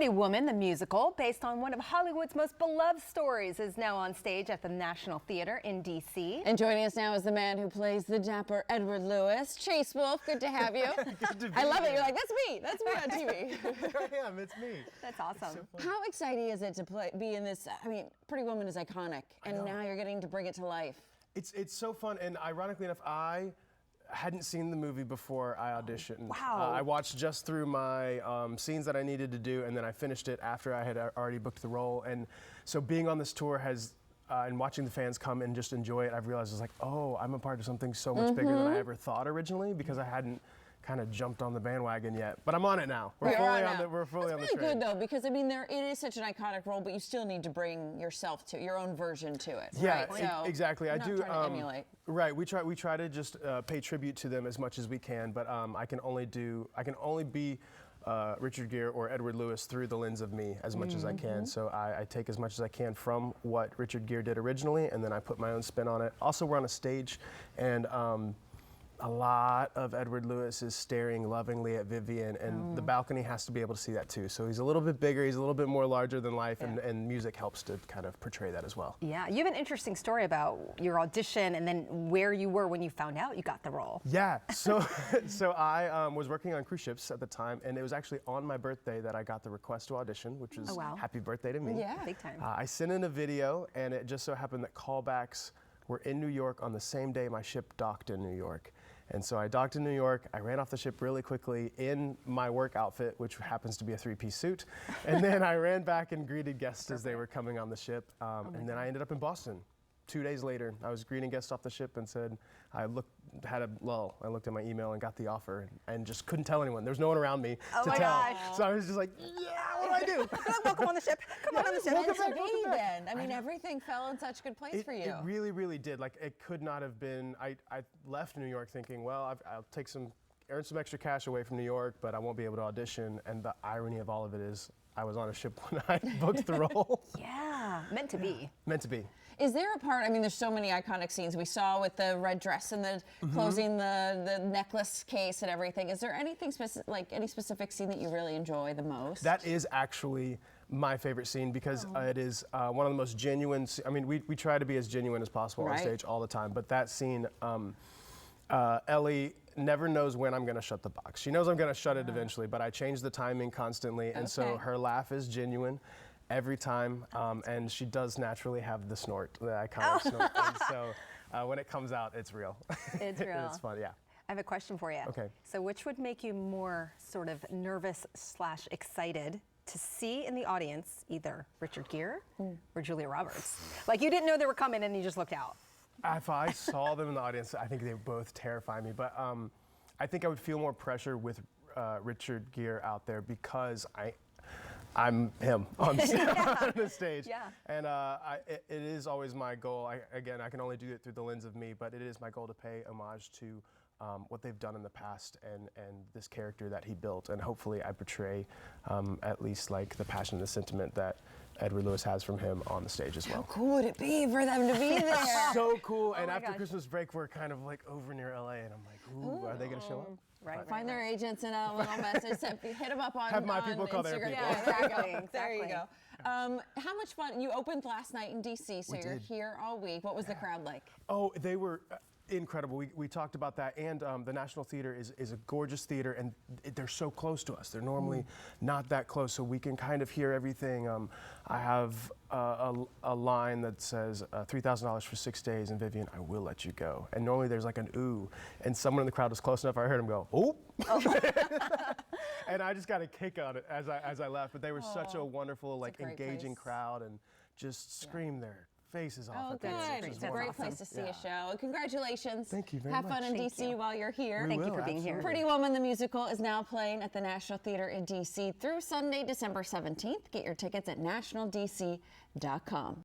Pretty Woman, the musical, based on one of Hollywood's most beloved stories, is now on stage at the National Theater in D.C. And joining us now is the man who plays the dapper Edward Lewis, Chase Wolfe. Good to have you. Good to be I love here. it. You're like, that's me on TV. I am. It's me. That's awesome. How exciting is it to be in this? I mean, Pretty Woman is iconic, and now you're getting to bring it to life. It's so fun, and ironically enough, I hadn't seen the movie before I auditioned. Wow. I watched just through my scenes that I needed to do, and then I finished it after I had already booked the role. And so being on this tour has, and watching the fans come and just enjoy it, I've realized it's like, oh, I'm a part of something so much bigger than I ever thought originally, because I hadn't kind of jumped on the bandwagon yet. But I'm on it now. We're fully on the It's train. good though, because I mean, it is such an iconic role, but you still need to bring yourself to your own version to it. Yeah, right? So exactly. I not do. trying to emulate. Right. We try to just pay tribute to them as much as we can, but I can only be Richard Gere or Edward Lewis through the lens of me as much as I can. So I take as much as I can from what Richard Gere did originally, and then I put my own spin on it. Also, we're on a stage, and a lot of Edward Lewis is staring lovingly at Vivian, and the balcony has to be able to see that too. So he's a little bit bigger, he's a little bit more larger than life, and music helps to kind of portray that as well. Yeah, you have an interesting story about your audition and then where you were when you found out you got the role. Yeah, so I was working on cruise ships at the time, and it was actually on my birthday that I got the request to audition, which was happy birthday to me. Yeah, big time. I sent in a video, and it just so happened that callbacks were in New York on the same day my ship docked in New York. And so I docked in New York, I ran off the ship really quickly in my work outfit, which happens to be a three-piece suit. And then I ran back and greeted guests as they were coming on the ship. And then I ended up in Boston. 2 days later, I was greeting guests off the ship and said, had a lull. I looked at my email and got the offer and just couldn't tell anyone. There was no one around me to tell. Gosh. So I was just like, yeah, what do I do? Welcome on the ship. Come on the ship. Meant to be then. I mean, everything fell in such good place for you. It really, really did. Like, it could not have been. I left New York thinking, well, I'll earn some extra cash away from New York, but I won't be able to audition. And the irony of all of it is, I was on a ship when I booked the role. Yeah, meant to be. Meant to be. Is there a part, I mean, there's so many iconic scenes we saw with the red dress and the closing the necklace case and everything. Is there anything specific, like any specific scene that you really enjoy the most? That is actually my favorite scene, because it is one of the most genuine. I mean, we try to be as genuine as possible on stage all the time, but that scene, Ellie never knows when I'm going to shut the box. She knows I'm going to shut it eventually, but I change the timing constantly, and so her laugh is genuine every time, and she does naturally have the snort, the iconic snort. And so when it comes out, it's real. It's real. It's fun, yeah. I have a question for you. Okay. So which would make you more sort of nervous / excited to see in the audience, either Richard Gere or Julia Roberts? Like, you didn't know they were coming and you just looked out. If I saw them in the audience, I think they both terrify me, but I think I would feel more pressure with Richard Gere out there, because I'm him on the stage. Yeah. And it is always my goal. Again, I can only do it through the lens of me, but it is my goal to pay homage to what they've done in the past and this character that he built. And hopefully I portray at least like the passion and the sentiment that Edward Lewis has from him on the stage as well. How cool would it be for them to be there? So cool. And my after gosh. Christmas break, we're kind of like over near LA, and I'm like, ooh, are they going to show up? Right. Find their agents and a little message. Hit them up on Have my people call their Instagram. people. Yeah, Exactly. there you go. How much fun? You opened last night in D.C., so you're here all week. What was the crowd like? Oh, they were incredible. We talked about that, and the National Theater is a gorgeous theater, and they're so close to us. They're normally not that close, so we can kind of hear everything. I have a line that says $3,000 for 6 days, and Vivian, I will let you go. And normally there's like an ooh, and someone in the crowd was close enough. I heard him go, oh. And I just got a kick on it as I left. But they were such a wonderful, like, engaging crowd, and just screamed their faces off. Oh, at good. them. It's a great place to see a show. Congratulations. Thank you very Have much. fun in Thank D.C. you. while you're here. Thank you for being here. Pretty Woman, the musical, is now playing at the National Theater in D.C. through Sunday, December 17th. Get your tickets at nationaldc.com.